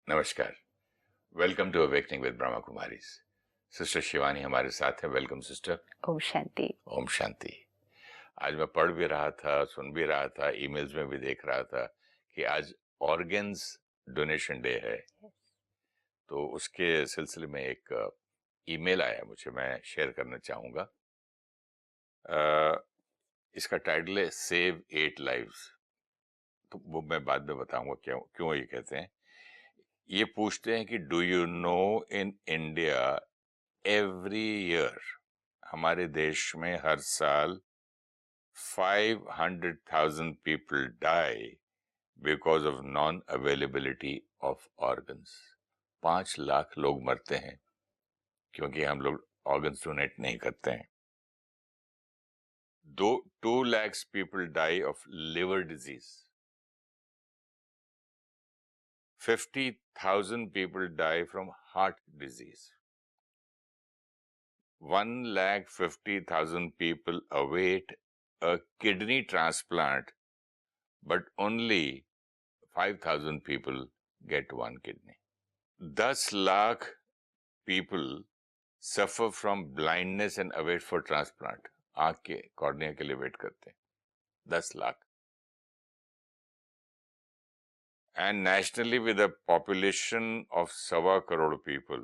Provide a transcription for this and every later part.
नमस्कार, welcome to awakening with Brahma Kumaris. Sister Shivani हमारे साथ है। Welcome sister. ओम शांति। ओम शांति। आज मैं पढ़ भी रहा था, सुन भी रहा था, ईमेल्स में भी देख रहा था कि आज ऑर्गन्स डोनेशन डे है। तो उसके सिलसिले में एक ईमेल आया मुझे, मैं शेयर करना चाहूँगा। इसका टाइटल है सेव 8 लाइव्स। तो वो मैं बाद में बताऊंगा क्यों क्यों ये कहते हैं। ये पूछते हैं कि do you know in India every year, हमारे देश में हर साल 500,000 people die because of non availability of organs. 5 lakh लोग मरते हैं क्योंकि हम लोग ऑर्गन्स डोनेट नहीं करते हैं। 2 lakhs people die of liver disease. 50,000 people die from heart disease. 1,50,000 people await a kidney transplant, but only 5,000 people get one kidney. 10 lakh people suffer from blindness and await for transplant. आंख के cornea के लिए wait करते हैं 10 lakh. And nationally, with a population of 1.25 crore people,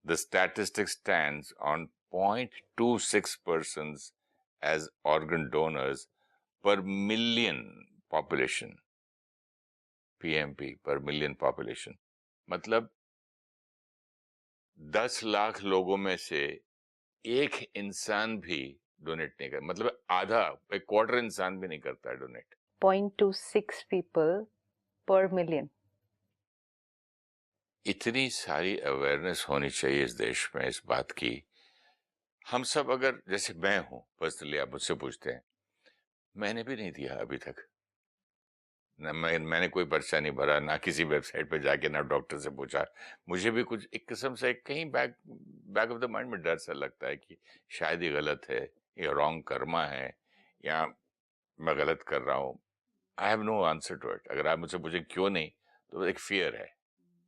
the statistic stands on 0.26 persons as organ donors per million population. PMP per million population। मतलब 10 लाख लोगों में से एक इंसान भी डोनेट नहीं कर, मतलब आधा, एक क्वार्टर इंसान भी नहीं करता है डोनेट। 0.26 people per million। इतनी सारी अवेयरनेस होनी चाहिए इस देश में इस बात की। हम सब, अगर जैसे मैं हूं पर्सनली, आप मुझसे पूछते हैं, मैंने भी नहीं दिया अभी तक। मैंने कोई पर्चा नहीं भरा, ना किसी वेबसाइट पे जाके, ना डॉक्टर से पूछा। मुझे भी कुछ एक किस्म से कहीं बैक ऑफ द माइंड में डर सा लगता है कि शायद ये गलत है, ये रॉन्ग कर्मा है, या मैं गलत कर रहा हूँ। I have no answer to it. अगर आप मुझसे पूछें क्यों नहीं, तो एक फियर है,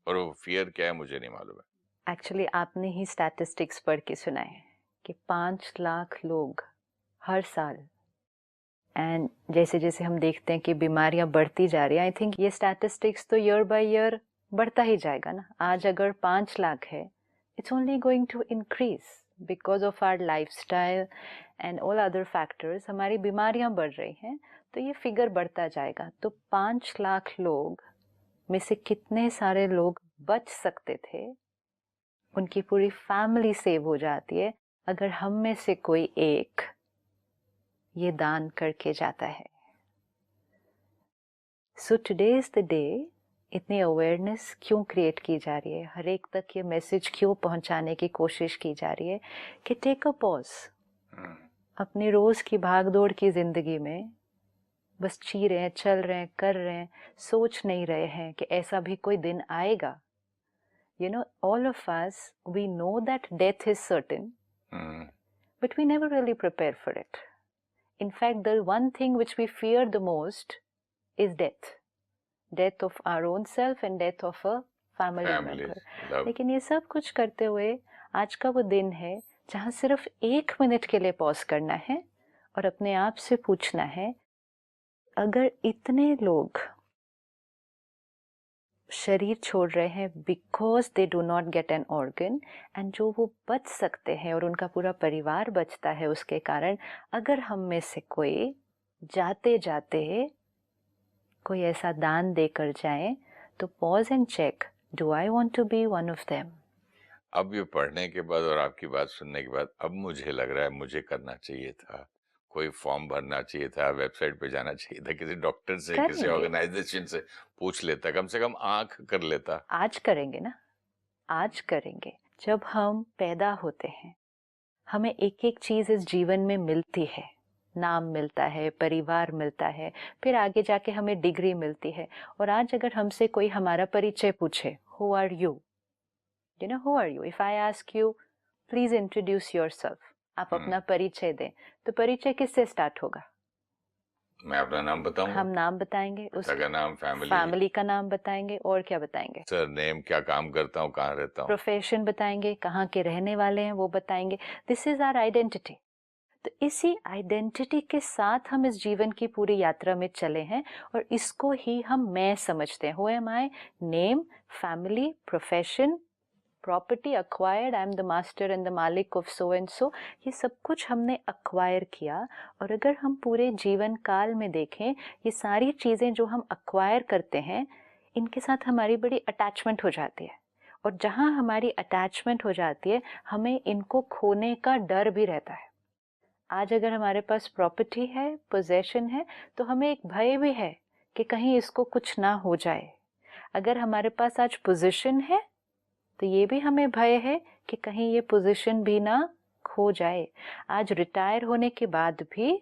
और वो फियर क्या है मुझे नहीं मालूम है। एक्चुअली आपने ही स्टैटिस्टिक्स पढ़ के सुना है कि 5 लाख लोग हर साल, एंड जैसे जैसे हम देखते हैं कि बीमारियां बढ़ती जा रही हैं, आई थिंक ये स्टैटिस्टिक्स तो ईयर बाय ईयर बढ़ता ही जाएगा ना। आज अगर 5 लाख है, it's only going to increase because of our lifestyle and all other factors. हमारी बीमारियां बढ़ रही हैं, तो ये फिगर बढ़ता जाएगा। तो 5 लाख लोग में से कितने सारे लोग बच सकते थे, उनकी पूरी फैमिली सेव हो जाती है अगर हम में से कोई एक ये दान करके जाता है। So today is the day. इतनी अवेयरनेस क्यों क्रिएट की जा रही है, हर एक तक ये मैसेज क्यों पहुंचाने की कोशिश की जा रही है कि टेक अ पॉज। अपनी रोज की भागदौड़ की जिंदगी में बस जी रहे हैं, चल रहे हैं, कर रहे हैं, सोच नहीं रहे हैं कि ऐसा भी कोई दिन आएगा। You know, all of us, we know that death is certain, but we never really prepare for it. In fact, the one thing which we fear the most is death. Death of our own self and death of a family member. लेकिन ये सब कुछ करते हुए आज का वो दिन है जहाँ सिर्फ 1 मिनट के लिए पॉज करना है और अपने आप से पूछना है, अगर इतने लोग शरीर छोड़ रहे हैं because they do not get an organ, and जो वो बच सकते हैं और उनका पूरा परिवार बचता है उसके कारण, अगर हम में से कोई जाते जाते कोई ऐसा दान देकर जाए, तो pause and check, do I want to be one of them. अब ये पढ़ने के बाद और आपकी बात सुनने के बाद अब मुझे लग रहा है मुझे करना चाहिए था, कोई फॉर्म भरना चाहिए था, वेबसाइट पे जाना चाहिए था, किसी डॉक्टर से, किसी ऑर्गेनाइजेशन से पूछ लेता, कम से कम आंख कर लेता। आज करेंगे ना, आज करेंगे। जब हम पैदा होते हैं, हमें एक एक चीज इस जीवन में मिलती है। नाम मिलता है, परिवार मिलता है, फिर आगे जाके हमें डिग्री मिलती है। और आज अगर हमसे कोई हमारा परिचय पूछे, who are you, you know, who are you, if I ask you please introduce yourself, आप अपना परिचय दें, तो परिचय किससे स्टार्ट होगा? मैं अपना नाम बताऊंगा, हम नाम बताएंगे, पिता का नाम, फैमिली का नाम बताएंगे, और क्या बताएंगे? सर नेम, क्या काम करता हूँ, कहाँ रहता हूँ, प्रोफेशन बताएंगे, कहाँ के रहने वाले हैं वो बताएंगे। This is our identity. तो इसी आइडेंटिटी के साथ हम इस जीवन की पूरी यात्रा में चले हैं और इसको ही हम मैं समझते हैं। Who am I? Name, family, profession, property acquired, I am the master and the मालिक ऑफ सो एंड सो। ये सब कुछ हमने अक्वायर किया। और अगर हम पूरे जीवन काल में देखें, ये सारी चीज़ें जो हम अक्वायर करते हैं, इनके साथ हमारी बड़ी अटैचमेंट हो जाती है। और जहाँ हमारी अटैचमेंट हो जाती है, हमें इनको खोने का डर भी रहता है। आज अगर हमारे पास प्रॉपर्टी है, पोजेशन है, तो हमें एक भय भी है कि कहीं इसको कुछ ना हो जाए। अगर हमारे पास आज पोजीशन है, तो ये भी हमें भय है कि कहीं ये पोजीशन भी ना खो जाए। आज रिटायर होने के बाद भी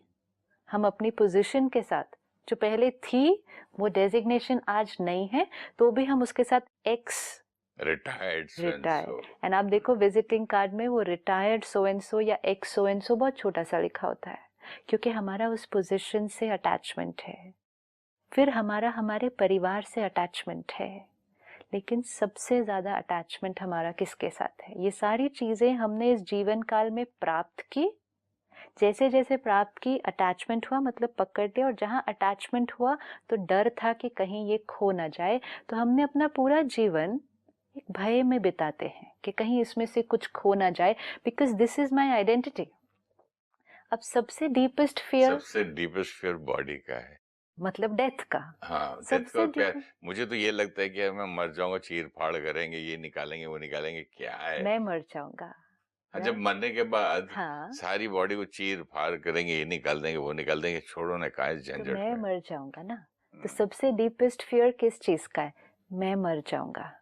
हम अपनी पोजीशन के साथ, जो पहले थी वो डेजिग्नेशन आज नहीं है, तो भी हम उसके साथ एक्स रिटायर्ड, एंड आप देखो विजिटिंग कार्ड में वो रिटायर्ड सो एंड सो या एक्स सो एंड सो बहुत छोटा सा लिखा होता है, क्योंकि हमारा उस पोजीशन से अटैचमेंट है। फिर हमारा हमारे परिवार से अटैचमेंट है। लेकिन सबसे ज्यादा अटैचमेंट हमारा किसके साथ है? ये सारी चीजें हमने इस जीवन काल में प्राप्त की। जैसे जैसे प्राप्त की, अटैचमेंट हुआ, मतलब पकड़ लिया, और जहाँ अटैचमेंट हुआ तो डर था कि कहीं ये खो ना जाए। तो हमने अपना पूरा जीवन एक भय में बिताते हैं कि कहीं इसमें से कुछ खो ना जाए, because this is my identity. अब सबसे डीपेस्ट फियर बॉडी का है, मतलब डेथ का। हाँ, डेथ सबसे का प्यार। मुझे तो ये लगता है कि मैं मर जाऊंगा, चीर फाड़ करेंगे, ये निकालेंगे वो निकालेंगे, क्या है। मैं मर जाऊंगा। हाँ, जब मरने के बाद हाँ, सारी बॉडी को चीर फाड़ करेंगे, ये निकाल देंगे वो निकाल देंगे, छोड़ो ना, कहाँ इस तो झंझट मैं में। मर जाऊंगा ना। तो सबसे डीपेस्ट फियर किस चीज का है? मैं मर जाऊंगा।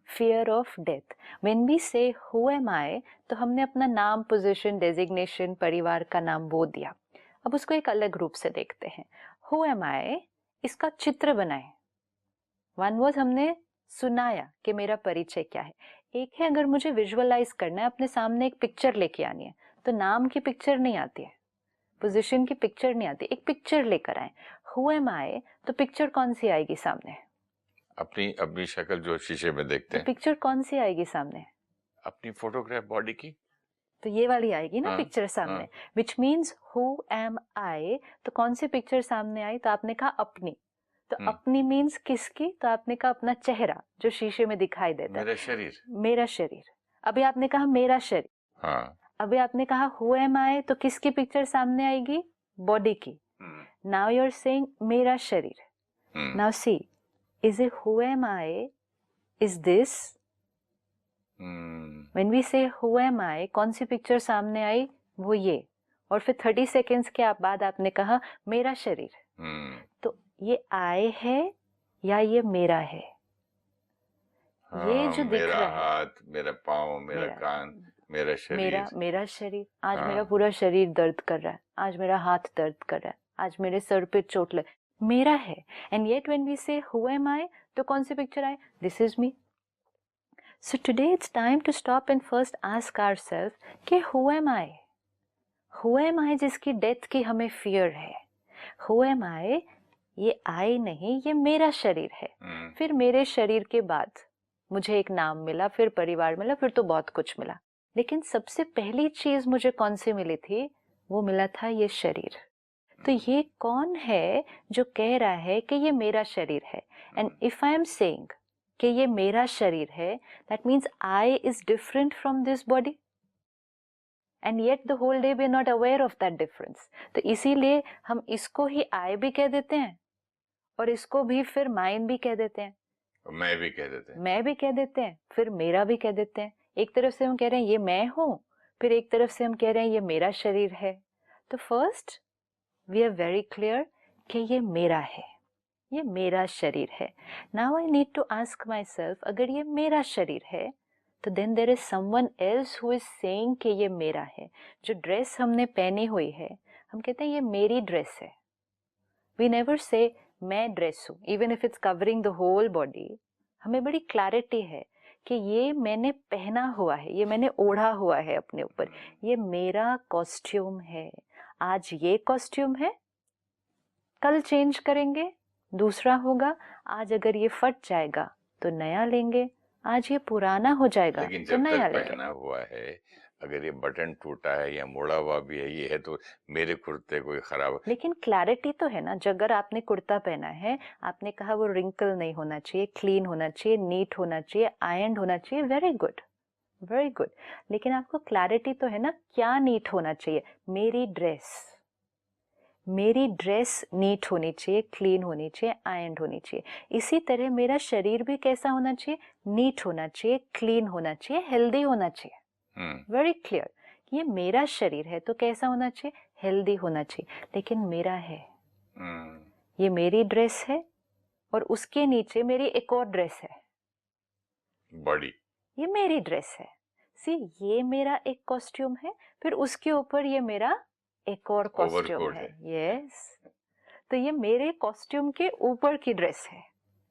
Fear of death. When we say who am I, तो हमने अपना नाम, पोजीशन, डेजिग्नेशन, परिवार का नाम वो दिया। अब उसको एक अलग रूप से देखते हैं। हु एम आई, इसका चित्र बनाए। वन वॉज हमने सुनाया कि मेरा परिचय क्या है। एक है अगर मुझे विजुअलाइज करना है, अपने सामने एक पिक्चर लेके आनी है, तो नाम की पिक्चर नहीं आती है, पोजीशन की पिक्चर नहीं आती, एक पिक्चर लेकर आए। हु एम आई, तो पिक्चर कौन सी आएगी सामने? अपनी अपनी शक्ल जो शीशे में देखते तो हैं, पिक्चर कौन सी आएगी सामने? अपनी फोटोग्राफ बॉडी की। तो ये वाली आएगी ना हाँ, पिक्चर सामने, हाँ, which means who am I. तो कौन सी पिक्चर सामने आई? तो आपने कहा अपनी। तो अपनी मीन्स किसकी? तो आपने कहा अपना चेहरा जो शीशे में दिखाई देता है, मेरा शरीर। मेरा शरीर। अभी आपने कहा मेरा शरीर। हाँ, अभी आपने कहा हु एम आई, तो किसकी पिक्चर सामने आएगी? बॉडी की। नाउ यू आर सेइंग मेरा शरीर। Now see, is it who am I? Is this? When we say who am I, कौन सी पिक्चर सामने आई? वो ये। और फिर 30 सेकेंड्स के बाद आपने कहा मेरा शरीर। तो ये आई है या ये मेरा है? ये जो दिख मेरा रहा है, हाथ, मेरा पाँव, मेरा मेरा कान, मेरा शरीर। मेरा शरीर। आज मेरा पूरा शरीर दर्द कर रहा है, आज मेरा हाथ दर्द कर रहा है, आज मेरे सर पे चोट लग, मेरा है। And yet when we say who am I, तो कौन सी पिक्चर आई? This is me. So today it's time to stop and first ask ourselves कि who am I? Who am I जिसकी डेथ की हमें फियर है? Who am I? ये आई नहीं, ये मेरा शरीर है। फिर मेरे शरीर के बाद मुझे एक नाम मिला, फिर परिवार मिला, फिर तो बहुत कुछ मिला। लेकिन सबसे पहली चीज मुझे कौन सी मिली थी? वो मिला था ये शरीर। तो ये कौन है जो कह रहा है कि ये मेरा शरीर है? And if I am saying कि ये मेरा शरीर है, that means I is different from this body, and yet the whole day we are not aware of that difference. तो इसीलिए हम इसको ही आई भी कह देते हैं और इसको भी फिर माइन भी कह देते हैं, मैं भी कह देते हैं, मैं भी कह देते हैं, फिर मेरा भी कह देते हैं। एक तरफ से हम कह रहे हैं ये मैं हूं, फिर एक तरफ से हम कह रहे हैं ये मेरा शरीर है। तो first we are very clear कि ये मेरा है, ये मेरा शरीर है। Now I need to ask myself, अगर ये मेरा शरीर है तो then there is someone else who is saying कि ये मेरा है। जो ड्रेस हमने पहनी हुई है, हम कहते हैं ये मेरी ड्रेस है। वी नेवर से मैं ड्रेस हूं, even if it's covering the whole body. हमें बड़ी क्लैरिटी है कि ये मैंने पहना हुआ है, ये मैंने ओढ़ा हुआ है अपने ऊपर, ये मेरा कॉस्ट्यूम है। आज ये कॉस्ट्यूम है, कल चेंज करेंगे, दूसरा होगा। आज अगर ये फट जाएगा तो नया लेंगे, आज ये पुराना हो जाएगा लेकिन तो जब नया तक लेंगे। पहना हुआ है, अगर ये बटन टूटा है या मुड़ा हुआ भी है, ये है तो मेरे कुर्ते कोई खराब। लेकिन क्लैरिटी तो है ना, अगर आपने कुर्ता पहना है, आपने कहा वो रिंकल नहीं होना चाहिए, क्लीन होना चाहिए, नीट होना चाहिए, आयरन होना चाहिए, वेरी गुड, वेरी गुड। लेकिन आपको क्लैरिटी तो है ना, क्या नीट होना चाहिए? मेरी ड्रेस, मेरी ड्रेस नीट होनी चाहिए, क्लीन होनी चाहिए, आयरन होनी चाहिए। इसी तरह मेरा शरीर भी कैसा होना चाहिए? नीट होना चाहिए, क्लीन होना चाहिए, हेल्दी होना चाहिए। Very clear. ये मेरा शरीर है तो कैसा होना चाहिए? हेल्दी होना चाहिए। लेकिन मेरा है, ये मेरी ड्रेस है और उसके नीचे मेरी एक और ड्रेस है, बॉडी, ये मेरी ड्रेस है। सी, ये मेरा एक कॉस्ट्यूम है, फिर उसके ऊपर ये मेरा एक और कॉस्ट्यूम है। यस, तो ये मेरे कॉस्ट्यूम के ऊपर की ड्रेस है,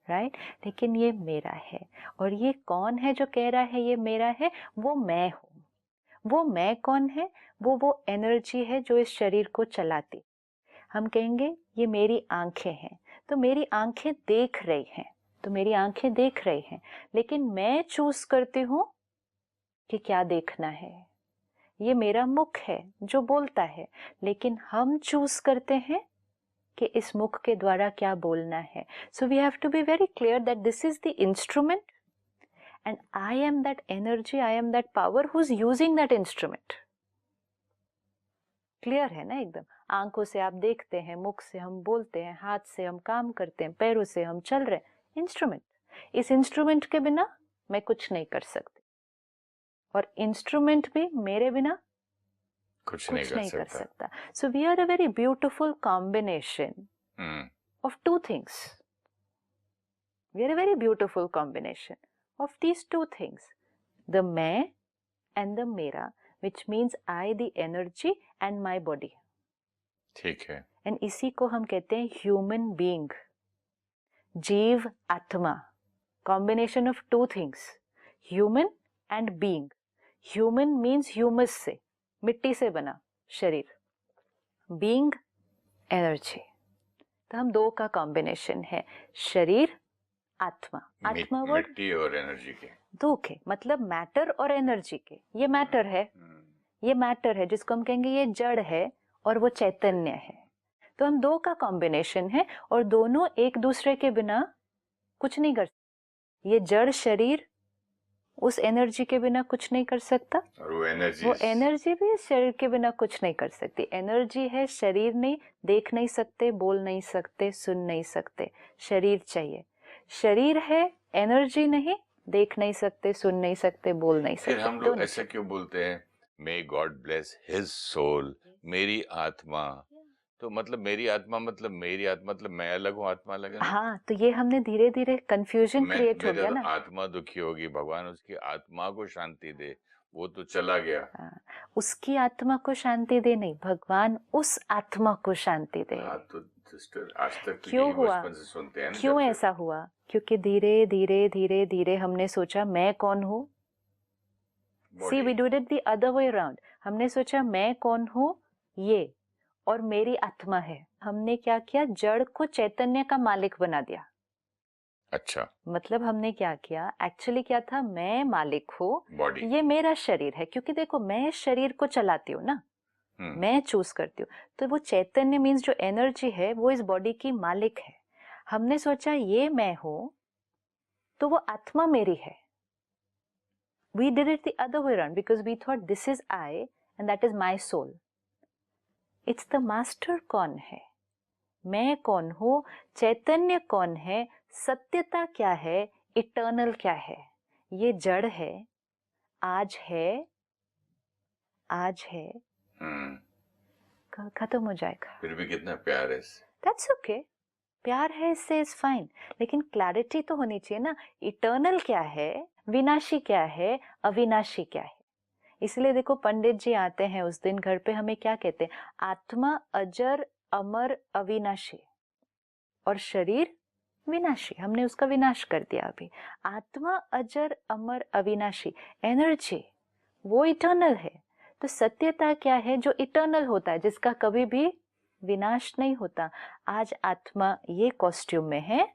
राइट? लेकिन ये मेरा है। और ये कौन है जो कह रहा है ये मेरा है? वो मैं हूँ। वो मैं कौन है? वो एनर्जी है जो इस शरीर को चलाती। हम कहेंगे ये मेरी आंखें हैं, तो मेरी आंखें देख रही हैं, तो मेरी आंखें देख रही हैं, लेकिन मैं चूज करती हूँ कि क्या देखना है। ये मेरा मुख है जो बोलता है, लेकिन हम चूज करते हैं कि इस मुख के द्वारा क्या बोलना है। So we have to be very clear that this is the instrument and I am that energy, I am that power who is using that instrument. Clear है ना एकदम? आंखों से आप देखते हैं, मुख से हम बोलते हैं, हाथ से हम काम करते हैं, पैरों से हम चल रहे हैं। इंस्ट्रूमेंट, इस इंस्ट्रूमेंट के बिना मैं कुछ नहीं कर सकती, और इंस्ट्रूमेंट भी मेरे बिना कुछ नहीं कर सकता। So we are a very beautiful combination of two things. We are a very beautiful combination of these two things, the मैं and the मेरा, which means I, the energy, and my body. ठीक है। And इसी को हम कहते हैं human being, जीव आत्मा, combination of two things, human and being. Human means humus से, मिट्टी से बना शरीर, being energy। तो हम दो का कॉम्बिनेशन है, शरीर आत्मा। आत्मा वर्ड मिट्टी और एनर्जी के, दो के मतलब मैटर और एनर्जी के। ये मैटर है, ये मैटर है जिसको हम कहेंगे ये जड़ है, और वो चैतन्य है। तो हम दो का कॉम्बिनेशन है, और दोनों एक दूसरे के बिना कुछ नहीं कर सकते। ये जड़ शरीर उस एनर्जी के बिना कुछ नहीं कर सकता, और वो एनर्जी भी इस शरीर के बिना कुछ नहीं कर सकती। एनर्जी है, शरीर नहीं, देख नहीं सकते, बोल नहीं सकते, सुन नहीं सकते, शरीर चाहिए। शरीर है, एनर्जी नहीं, देख नहीं सकते, सुन नहीं सकते, बोल नहीं सकते। फिर हम लोग ऐसा क्यों बोलते हैं, may God bless his soul, मेरी आत्मा? तो मतलब मेरी आत्मा मतलब मेरी आत्मा मतलब मैं अलग हूँ, आत्मा अलग है ना? हाँ, तो ये हमने धीरे धीरे कंफ्यूजन क्रिएट हो गया ना। आत्मा दुखी होगी, भगवान उसकी आत्मा को शांति दे, वो तो चला गया। उसकी आत्मा को शांति दे नहीं, भगवान उस आत्मा को शांति दे। तो सिस्टर, आज तक तो क्यों हुआ? बचपन से सुनते हैं ना, क्यों ऐसा हुआ? क्योंकि धीरे धीरे धीरे धीरे हमने सोचा मैं कौन हूँ। See, we did it the other way around. हमने सोचा मैं कौन हूँ, ये और मेरी आत्मा है। हमने क्या किया? जड़ को चैतन्य का मालिक बना दिया। अच्छा, मतलब हमने क्या किया? एक्चुअली क्या था? मैं मालिक हूँ, ये मेरा शरीर है, क्योंकि देखो मैं शरीर को चलाती हूँ ना, मैं चूज करती हूँ। तो वो चैतन्य मीन्स जो एनर्जी है वो इस बॉडी की मालिक है। हमने सोचा ये मैं हूँ, तो वो आत्मा मेरी है। We did it the other way around because we thought this is I and that is my soul. It's the master कौन है, मैं कौन हूँ, चैतन्य कौन है, सत्यता क्या है, इटर्नल क्या है। ये जड़ है, आज है, आज है, खत्म हो जाएगा। फिर भी कितना प्यार है इससे। That's okay, प्यार है इससे इज फाइन, लेकिन क्लैरिटी तो होनी चाहिए ना। इटर्नल क्या है, विनाशी क्या है, अविनाशी क्या है। इसलिए देखो पंडित जी आते हैं उस दिन घर पे, हमें क्या कहते हैं? आत्मा अजर अमर अविनाशी और शरीर विनाशी। हमने उसका विनाश कर दिया अभी। आत्मा अजर अमर अविनाशी, एनर्जी वो इटर्नल है। तो सत्यता क्या है? जो इटर्नल होता है, जिसका कभी भी विनाश नहीं होता। आज आत्मा ये कॉस्ट्यूम में है,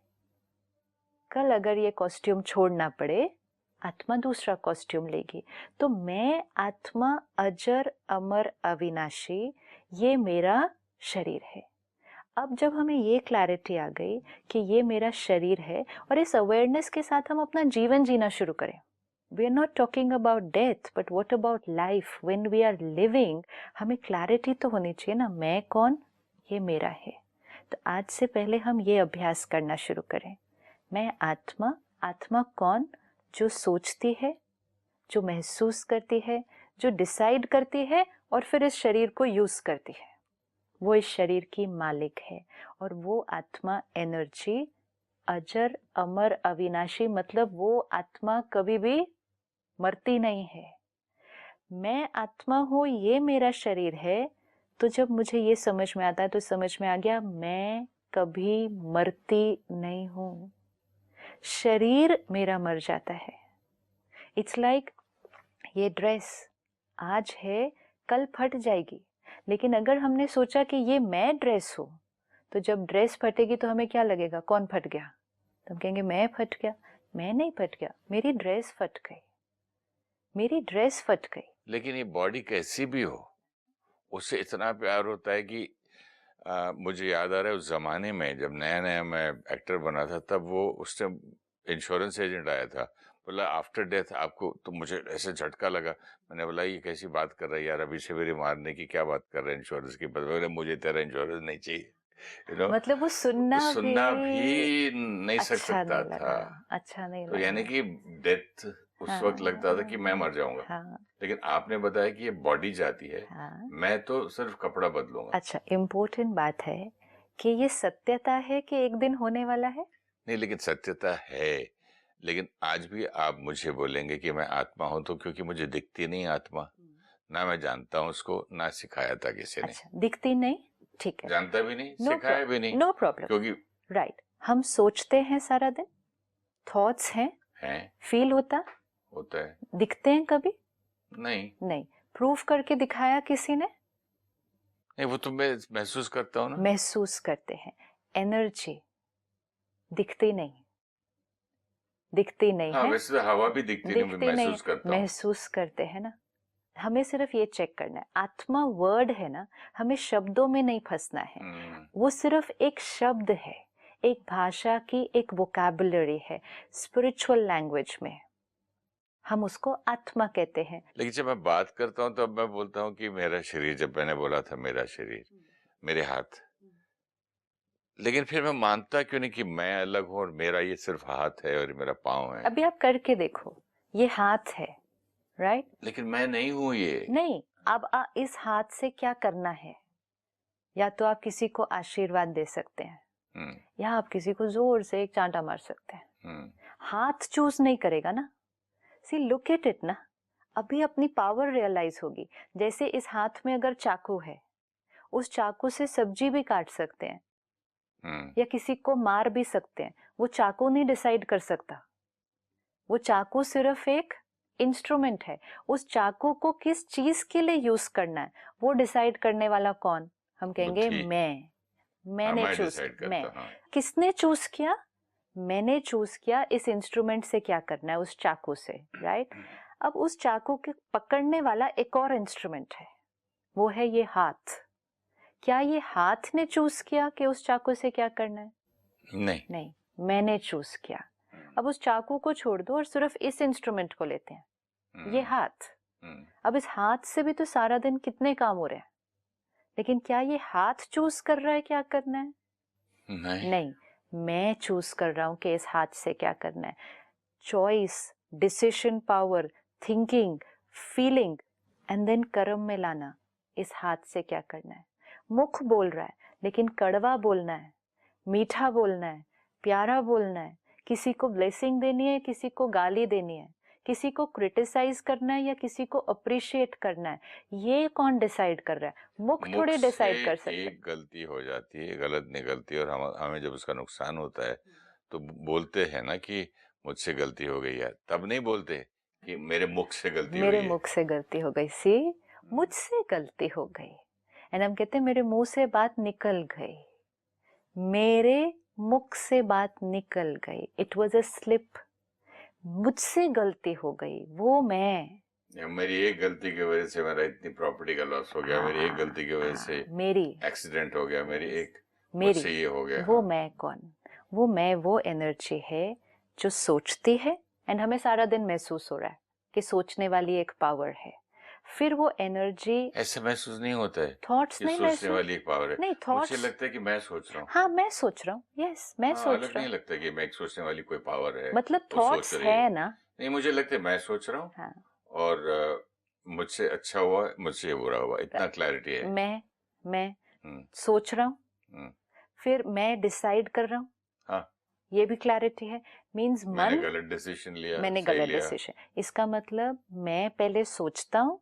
कल अगर ये कॉस्ट्यूम छोड़ना पड़े आत्मा दूसरा कॉस्ट्यूम लेगी। तो मैं आत्मा अजर अमर अविनाशी, ये मेरा शरीर है। अब जब हमें ये क्लैरिटी आ गई कि ये मेरा शरीर है, और इस अवेयरनेस के साथ हम अपना जीवन जीना शुरू करें। We are not talking about death, but what about life when we are living. हमें क्लैरिटी तो होनी चाहिए ना, मैं कौन, ये मेरा है। तो आज से पहले हम ये अभ्यास करना शुरू करें। मैं आत्मा, आत्मा कौन, जो सोचती है, जो महसूस करती है, जो डिसाइड करती है और फिर इस शरीर को यूज करती है। वो इस शरीर की मालिक है। और वो आत्मा एनर्जी अजर अमर अविनाशी, मतलब वो आत्मा कभी भी मरती नहीं है। मैं आत्मा हूँ, ये मेरा शरीर है। तो जब मुझे ये समझ में आता है तो समझ में आ गया मैं कभी मरती नहीं हूँ। शरीर मेरा मर जाता है। इट्स लाइक ये ड्रेस आज है कल फट जाएगी, लेकिन अगर हमने सोचा कि ये मैं ड्रेस हूं, तो जब ड्रेस फटेगी तो हमें क्या लगेगा, कौन फट गया? तो हम कहेंगे मैं फट गया। मैं नहीं फट गया, मेरी ड्रेस फट गई, मेरी ड्रेस फट गई। लेकिन ये बॉडी कैसी भी हो, उससे इतना प्यार होता है कि मुझे याद आ रहा है उस जमाने में जब नया नया मैं एक्टर बना था, तब वो उस टाइम इंश्योरेंस एजेंट आया था, बोला आफ्टर डेथ आपको, तो मुझे ऐसे झटका लगा। मैंने बोला ये कैसी बात कर रहा है यार, अभी से मेरी मारने की क्या बात कर रहे हैं इंश्योरेंस की, बोले मुझे तेरा इंश्योरेंस नहीं चाहिए। मतलब वो सुनना भी नहीं अच्छा सकता नहीं था। लगा, अच्छा नहीं तो यानी लगा। कि डेथ उस वक्त लगता था कि मैं हाँ मर जाऊंगा, हाँ लेकिन आपने बताया कि ये बॉडी जाती है, हाँ। मैं तो सिर्फ कपड़ा बदलूंगा। अच्छा, इम्पोर्टेंट बात है कि ये सत्यता है कि एक दिन होने वाला है। नहीं, लेकिन सत्यता है। लेकिन आज भी आप मुझे बोलेंगे कि मैं आत्मा हूं, तो क्योंकि मुझे दिखती नहीं आत्मा, ना मैं जानता हूं उसको, ना सिखाया था किसी ने। अच्छा, दिखती नहीं, ठीक है, जानता भी नहीं, नो सिखाया भी नहीं, नो प्रॉब्लम। क्योंकि राइट, हम सोचते हैं सारा दिन, थॉट्स हैं, है, फील होता, होता है। दिखते हैं कभी नहीं नहीं। प्रूफ करके दिखाया किसी ने? नहीं, वो तो मैं महसूस करता हूँ ना। महसूस करते हैं। एनर्जी दिखती नहीं, दिखती नहीं हाँ, है, वैसे तो हवा भी दिखती नहीं, मैं दिखती नहीं, महसूस करता हूँ। महसूस करते हैं ना। हमें सिर्फ ये चेक करना है, आत्मा वर्ड है ना, हमें शब्दों में नहीं फंसना है। वो सिर्फ एक शब्द है, एक भाषा की एक वोकैबुलरी है, स्पिरिचुअल लैंग्वेज में हम उसको आत्मा कहते हैं। लेकिन जब मैं बात करता हूँ तब मैं बोलता हूँ कि मेरा शरीर, जब मैंने बोला था मेरा शरीर, मेरे हाथ, लेकिन फिर मैं मानता क्यों नहीं कि मैं अलग हूँ और मेरा ये सिर्फ हाथ है और मेरा पाँव है। अभी आप करके देखो, ये हाथ है, राइट? लेकिन मैं नहीं हूँ ये। नहीं, अब इस हाथ से क्या करना है? या तो आप किसी को आशीर्वाद दे सकते हैं, या आप किसी को जोर से एक चांटा मार सकते हैं। हाथ चूज नहीं करेगा ना। सी लुक एट इट ना, अभी अपनी पावर रियलाइज होगी। जैसे इस हाथ में अगर चाकू है, उस चाकू से सब्जी भी काट सकते हैं, या किसी को मार भी सकते हैं। वो चाकू नहीं डिसाइड कर सकता, वो चाकू सिर्फ एक इंस्ट्रूमेंट है। उस चाकू को किस चीज के लिए यूज करना है, वो डिसाइड करने वाला कौन? हम कहेंगे बुद्धि। मैंने मैं चूज डिसाइड किया। मैं, करता हूँ। किसने चूज किया? मैंने चूज किया इस इंस्ट्रूमेंट से क्या करना है, उस चाकू से, राइट? अब उस चाकू के पकड़ने वाला एक और इंस्ट्रूमेंट है, वो है ये हाथ। क्या ये हाथ ने चूज किया कि उस चाकू से क्या करना है? नहीं। नहीं, मैंने चूज किया। अब उस चाकू को छोड़ दो और सिर्फ इस इंस्ट्रूमेंट को लेते हैं, ये हाथ। अब इस हाथ से भी तो सारा दिन कितने काम हो रहे हैं, लेकिन क्या ये हाथ चूज कर रहा है क्या करना है? नहीं, मैं चूज कर रहा हूं कि इस हाथ से क्या करना है। Choice, decision power, thinking, feeling and then कर्म में लाना, इस हाथ से क्या करना है। मुख बोल रहा है, लेकिन कड़वा बोलना है, मीठा बोलना है, प्यारा बोलना है। किसी को ब्लेसिंग देनी है, किसी को गाली देनी है, किसी को क्रिटिसाइज करना है या किसी को अप्रिशिएट करना है, ये कौन डिसाइड कर रहा है? मुख थोड़े डिसाइड कर सकते। एक गलती हो जाती है, गलत निकलती है, और हमें जब उसका नुकसान होता है तो बोलते हैं ना कि मुझसे गलती हो गई है, तब नहीं बोलते कि मेरे मुख से गलती मेरे हुई है। मुख से गलती हो गई। सी, मुझसे गलती हो गई। एंड हम कहते हैं मेरे मुंह से बात निकल गई, मेरे मुख से बात निकल गई, इट वॉज अ स्लिप, मुझसे गलती हो गई, वो मैं, मेरी एक गलती की वजह से मेरा इतनी प्रॉपर्टी का लॉस हो गया, मेरी एक गलती की वजह से मेरी एक्सीडेंट हो गया, मेरी एक मेरी मुझसे ये हो गया। वो मैं कौन? वो मैं वो एनर्जी है जो सोचती है, एंड हमें सारा दिन महसूस हो रहा है कि सोचने वाली एक पावर है। फिर वो एनर्जी, ऐसे महसूस नहीं होता है थॉट्स कि नहीं सोचने महसूस, वाली एक पावर है। नहीं मुझे थॉट्स, लगता है कि मैं सोच रहा हूँ। हाँ मैं सोच रहा हूँ, यस मैं हाँ, सोच अलग रहा नहीं हूँ, लगता कि मैं एक सोचने वाली कोई पावर है, मतलब वो सोच थॉट्स रही है। है ना। नहीं, मुझे लगता है मैं सोच रहा हूँ, हाँ, और मुझसे अच्छा हुआ, मुझसे बुरा हुआ, इतना क्लैरिटी है। मैं हम्म, सोच रहा हूँ, हम्म, फिर मैं डिसाइड कर रहा हूँ, हाँ, ये भी क्लैरिटी है। मीन्स मैंने मन, गलत डिसीजन लिया, मैंने सही गलत लिया। डिसीजन, इसका मतलब मैं पहले सोचता हूँ,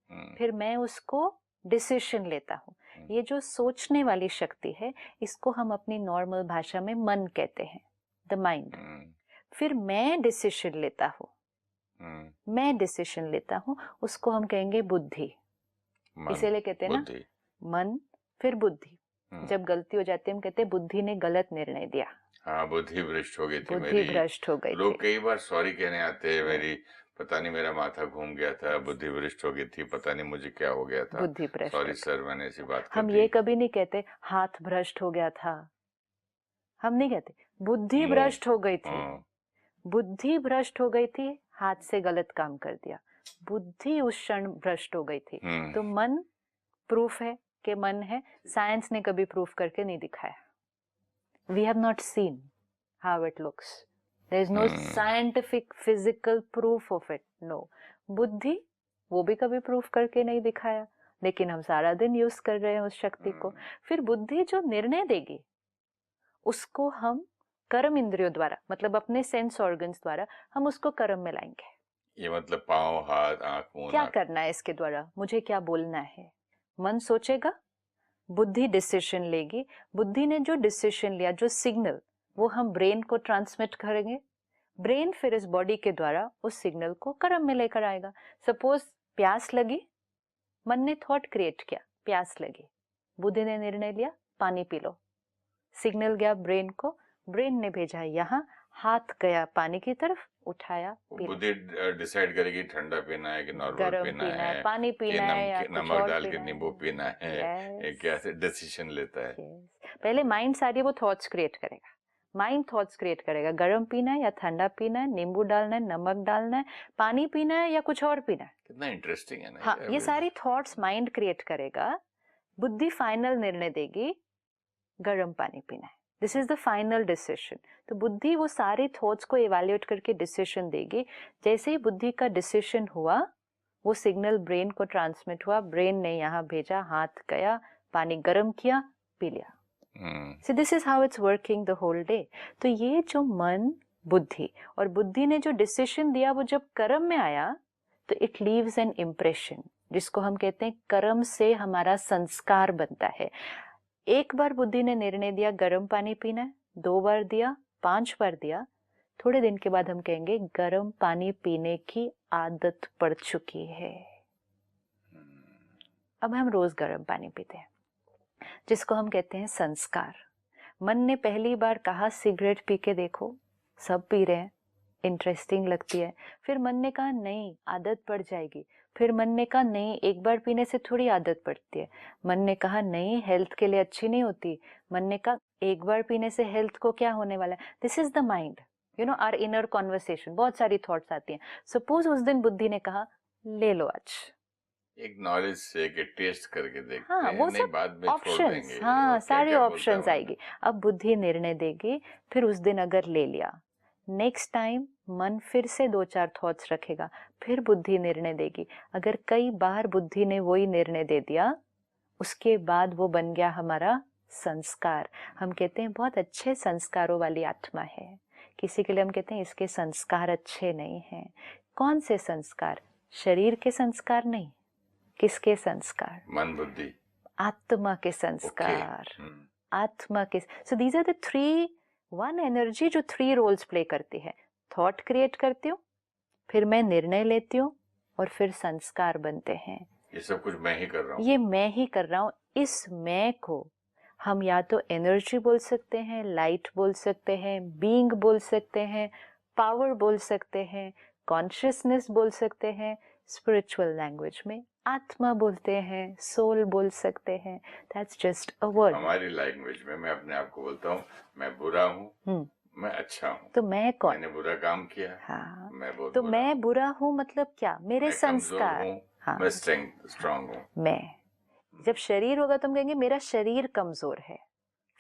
हम्म, फिर मैं उसको डिसीजन लेता हूँ। हम्म, ये जो सोचने वाली शक्ति है, इसको हम अपनी नॉर्मल भाषा में मन कहते हैं, द माइंड। हम्म, फिर मैं डिसीजन लेता हूँ, मैं डिसीजन लेता हूँ, उसको हम कहेंगे बुद्धि। मन, इसीलिए कहते हैं ना, बुद्धि। मन फिर बुद्धि। हम्म, जब गलती हो जाती है हम कहते हैं बुद्धि ने गलत निर्णय दिया, हाँ, बुद्धि भ्रष्ट हो गई थी बुद्धि मेरी। भ्रष्ट हो गई थी। लोग कई बार सॉरी कहने आते हैं, मेरी पता नहीं, मेरा माथा घूम गया था, बुद्धि भ्रष्ट हो गई थी, पता नहीं मुझे क्या हो गया था, बुद्धि भ्रष्ट सॉरी हो सर, मैंने ऐसी बात गई। कर हम दी। ये कभी नहीं कहते हाथ भ्रष्ट हो गया था, हम नहीं कहते बुद्धि मुंह। भ्रष्ट हो गई थी। हाँ। बुद्धि भ्रष्ट हो गई थी, हाथ से गलत काम कर दिया, बुद्धि उस क्षण भ्रष्ट हो गई थी। हम्म, तो मन प्रूफ है कि मन है, साइंस ने कभी प्रूफ करके नहीं दिखाया। We have not seen how it looks, there is no scientific physical proof of it, no. बुद्धि, वो भी कभी प्रूफ करके नहीं दिखाया, लेकिन हम सारा दिन यूज कर रहे हैं उस शक्ति को। फिर बुद्धि जो निर्णय देगी, उसको हम कर्म इंद्रियों द्वारा, मतलब अपने सेंस ऑर्गन्स द्वारा हम उसको कर्म में लाएंगे। ये मतलब पाँव, हाथ, आंख, मुंह, क्या नाक। करना है इसके द्वारा, मुझे क्या बोलना है, मन सोचेगा, बुद्धि डिसीजन लेगी, बुद्धि ने जो डिसीजन लिया, जो सिग्नल, वो हम ब्रेन को ट्रांसमिट करेंगे, ब्रेन फिर इस बॉडी के द्वारा उस सिग्नल को कर्म में लेकर आएगा। सपोज प्यास लगी, मन ने थॉट क्रिएट किया, प्यास लगी, बुद्धि ने निर्णय लिया पानी पी लो, सिग्नल गया ब्रेन को, ब्रेन ने भेजा यहाँ, हाथ गया पानी की तरफ, उठाया पी लो। बुद्धि डिसाइड करेगी ठंडा पीना है कि नॉर्मल गरम पीना पीना है, है, पानी कि पीना है या कुछ नमक और डाल के पीना नींबू पीना है, है। ये कैसे डिसीजन लेता है। पहले माइंड सारी वो थॉट्स क्रिएट करेगा, माइंड थॉट्स क्रिएट करेगा, गरम पीना है या ठंडा पीना है, नींबू डालना है, नमक डालना है, पानी पीना है या कुछ और पीना है। कितना इंटरेस्टिंग है ना हाँ, ये सारी थॉट्स माइंड क्रिएट करेगा, बुद्धि फाइनल निर्णय देगी गरम पानी पीना है, this is the final decision. तो बुद्धि वो सारे थॉट्स को इवैल्यूएट करके डिसीजन देगी। जैसे ही बुद्धि का डिसीजन हुआ, वो सिग्नल ब्रेन को ट्रांसमिट हुआ, ब्रेन ने यहाँ भेजा, हाथ गया, पानी गर्म किया, पी लिया। So this is how it's working the whole day. तो ये जो मन, बुद्धि, और बुद्धि ने जो डिसीजन दिया वो जब कर्म में आया, तो इट लीव्स एन इम्प्रेशन, जिसको हम कहते हैं कर्म से हमारा संस्कार बनता है। एक बार बुद्धि ने निर्णय दिया गर्म पानी पीना है, 2 बार दिया, 5 बार दिया, थोड़े दिन के बाद हम कहेंगे गर्म पानी पीने की आदत पड़ चुकी है, अब हम रोज गर्म पानी पीते हैं, जिसको हम कहते हैं संस्कार। मन ने पहली बार कहा सिगरेट पी के देखो, सब पी रहे हैं, इंटरेस्टिंग लगती है। फिर मन ने कहा नहीं, आदत पड़ जाएगी। फिर मन ने कहा नहीं, एक बार पीने से थोड़ी आदत पड़ती है। मन ने कहा नहीं, हेल्थ के लिए अच्छी नहीं होती। मन ने कहा एक बार पीने से हेल्थ को क्या होने वाला है। This is the mind, you know, our inner conversation, बहुत सारी थॉट्स आती हैं। सपोज उस दिन बुद्धि ने कहा ले लो आज, एक नॉलेज से कि टेस्ट करके देखते हाँ हैं, वो नहीं सब बाद में छोड़ ऑप्शंस, देंगे, हाँ और क्या सारे क्या बोलता है ऑप्शंस मन। आएगी। अब बुद्धि निर्णय देगी, फिर उस दिन अगर ले लिया, नेक्स्ट टाइम मन फिर से 2-4 थॉट्स रखेगा, फिर बुद्धि निर्णय देगी। अगर कई बार बुद्धि ने वही निर्णय दे दिया, उसके बाद वो बन गया हमारा संस्कार। हम कहते हैं बहुत अच्छे संस्कारों वाली आत्मा है, किसी के लिए हम कहते हैं इसके संस्कार अच्छे नहीं हैं। कौन से संस्कार? शरीर के संस्कार नहीं, किसके संस्कार? मन, बुद्धि, आत्मा के ओके। संस्कार, आत्मा के। So these are the 3, one energy जो 3 रोल्स प्ले करती है। थॉट क्रिएट करती हूँ, फिर मैं निर्णय लेती हूँ, और फिर संस्कार बनते हैं। ये सब कुछ मैं ही कर रहा हूँ। ये मैं ही कर रहा हूँ, इस मैं को हम या तो एनर्जी बोल सकते हैं, लाइट बोल सकते हैं, बीइंग बोल सकते हैं, पावर बोल सकते हैं, कॉन्शियसनेस बोल सकते हैं, स्पिरिचुअल लैंग्वेज में आत्मा बोलते हैं, सोल बोल सकते हैं. That's just a word. हमारी लैंग्वेज में मैं अपने आप को बोलता हूँ मैं बुरा हूँ, मैं अच्छा हूँ. तो मैं कौन? मैंने बुरा काम किया. हाँ, मैं बहुत तो बुरा मैं हूँ. बुरा हूँ मतलब क्या? मेरे मैं कमजोर संस्कार. हूँ. हाँ, मैं स्ट्रांग हूँ. मैं. जब शरीर होगा तो हम कहेंगे मेरा शरीर कमजोर है,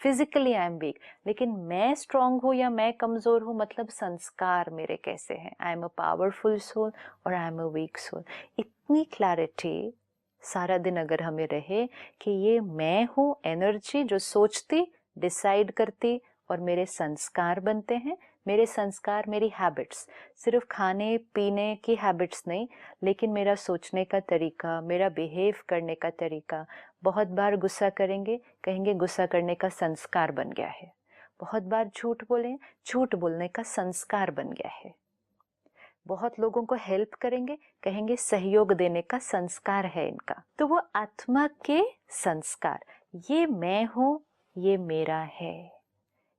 फिजिकली आई एम वीक. लेकिन मैं स्ट्रांग हूँ या मैं कमजोर हूँ मतलब संस्कार मेरे कैसे हैं. I am a powerful soul और I am a weak soul. इतनी क्लैरिटी सारा दिन अगर हमें रहे कि ये मैं हूँ एनर्जी जो सोचती, डिसाइड करती और मेरे संस्कार बनते हैं. मेरे संस्कार मेरी हैबिट्स, सिर्फ खाने पीने की हैबिट्स नहीं, लेकिन मेरा सोचने का तरीका, मेरा बिहेव करने का तरीका. बहुत बार गुस्सा करेंगे, कहेंगे गुस्सा करने का संस्कार बन गया है. बहुत बार झूठ बोलें, झूठ बोलने का संस्कार बन गया है. बहुत लोगों को हेल्प करेंगे, कहेंगे सहयोग देने का संस्कार है इनका. तो वो आत्मा के संस्कार, ये मैं हूँ, ये मेरा है.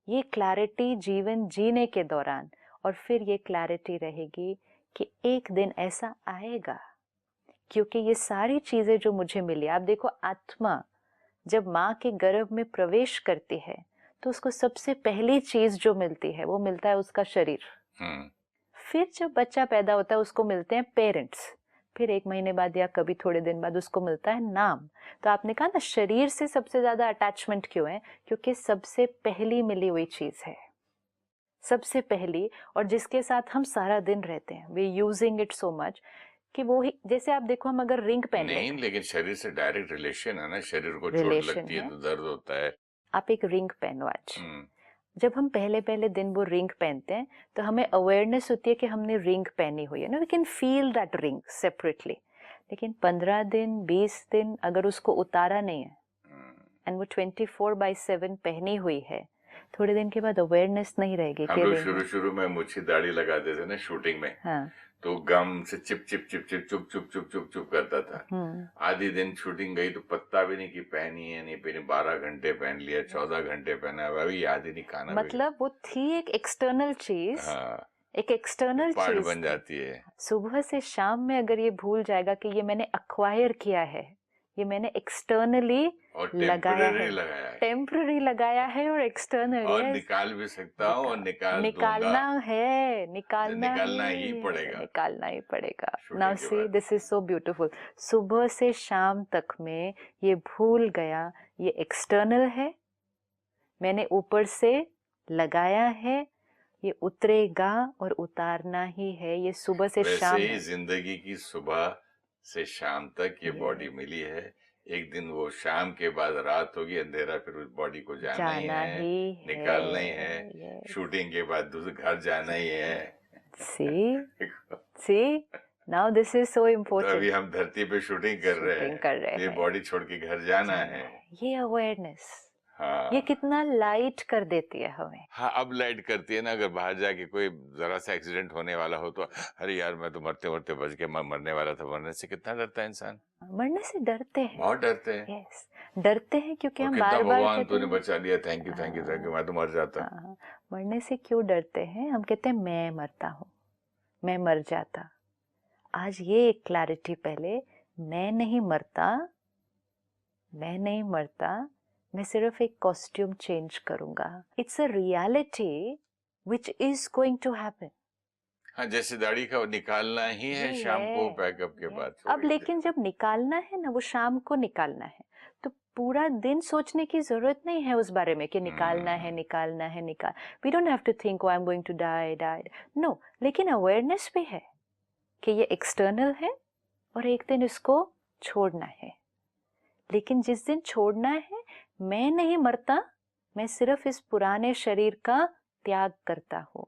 ये क्लैरिटी जीवन जीने के दौरान, और फिर ये क्लैरिटी रहेगी कि एक दिन ऐसा आएगा, क्योंकि ये सारी चीजें जो मुझे मिली. आप देखो, आत्मा जब माँ के गर्भ में प्रवेश करती है तो उसको सबसे पहली चीज जो मिलती है वो मिलता है उसका शरीर. फिर जब बच्चा पैदा होता है उसको मिलते हैं पेरेंट्स. फिर 1 महीने बाद या कभी थोड़े दिन बाद उसको मिलता है नाम. तो आपने कहा ना शरीर से सबसे ज्यादा अटैचमेंट क्यों है? क्योंकि सबसे पहली मिली हुई चीज है, सबसे पहली, और जिसके साथ हम सारा दिन रहते हैं. We using it so much कि वो ही, जैसे आप देखो हम अगर रिंग पहन लेते नहीं, लेकिन शरीर से डायरेक्ट रिलेशन है ना. शरीर को चोट रिलेशन लगती है है. तो दर्द होता है. आप एक रिंग पहनो आज. जब हम पहले पहले दिन वो रिंग पहनते हैं तो हमें अवेयरनेस होती है कि हमने रिंग पहनी हुई है ना. We can feel that ring separately. लेकिन 15 दिन 20 दिन अगर उसको उतारा नहीं है एंड वो 24/7 पहनी हुई है, थोड़े दिन के बाद अवेयरनेस नहीं रहेगी. हम लोग शुरू में मुच्छी दाढ़ी लगाते थे ना शूटिंग में. हाँ. तो गम से चिप चिप चिप चिप चुप चुप चुप चुप चुप करता था. आधी दिन शूटिंग गई तो पत्ता भी नहीं कि पहनी है नहीं पहनी. 12 घंटे पहन लिया, 14 घंटे पहना, अभी याद ही नहीं. खाना मतलब वो थी एक एक्सटर्नल चीज. हाँ, एक एक्सटर्नल पार्ट चीज बन जाती है. सुबह से शाम में अगर ये भूल जाएगा कि ये मैंने अक्वायर किया है, ये मैंने एक्सटर्नली लगाया है, टेम्पररी लगाया है और एक्सटर्नली, और निकाल भी सकता हूँ और निकालना है, निकालना ही पड़ेगा, निकालना ही पड़ेगा. Now see, this is so beautiful. सुबह से शाम तक में ये भूल गया ये एक्सटर्नल है, मैंने ऊपर से लगाया है, ये उतरेगा और उतारना ही है. ये सुबह से शाम ही जिंदगी की सुबह से शाम तक ये बॉडी मिली है. एक दिन वो शाम के बाद रात होगी, अंधेरा, फिर उस बॉडी को जाना ही है, निकालना ही है. शूटिंग के बाद दूसरे घर जाना ही है. See now this is so important. तो अभी हम धरती पे शूटिंग कर रहे हैं, ये बॉडी छोड़ के घर जाना है. ये अवेयरनेस, हाँ, ये कितना लाइट कर देती है हमें. हाँ, अब लाइट करती है ना. अगर बाहर जाके कोई जरा सा एक्सीडेंट होने वाला हो तो अरे यार मैं तो मरते मरते बच के मरने वाला था. मरने से कितना डरता है इंसान. मरने से डरते हैं, बहुत डरते हैं. यस, डरते हैं क्योंकि हम बार बार भगवान तूने बचा लिया, thank you thank you thank you, मैं तो मर जाता. मरने से क्यों डरते हैं? हम कहते हैं मैं मरता हूँ, मैं मर जाता. आज ये एक क्लैरिटी पहले, मैं नहीं मरता, मैं नहीं मरता, मैं सिर्फ एक कॉस्ट्यूम चेंज करूंगा. It's a reality which is going to happen. हाँ, जैसे दाढ़ी का निकालना ही है शाम को पैकअप के बाद. अब लेकिन जब निकालना है ना, वो शाम को निकालना है, तो पूरा दिन सोचने की जरूरत नहीं है उस बारे में कि निकालना है निकालना है निकाल. We don't have to think I am going to die die. No, लेकिन अवेयरनेस भी है कि ये एक्सटर्नल है और एक दिन इसको छोड़ना है. लेकिन जिस दिन छोड़ना है, मैं नहीं मरता, मैं सिर्फ इस पुराने शरीर का त्याग करता हूँ.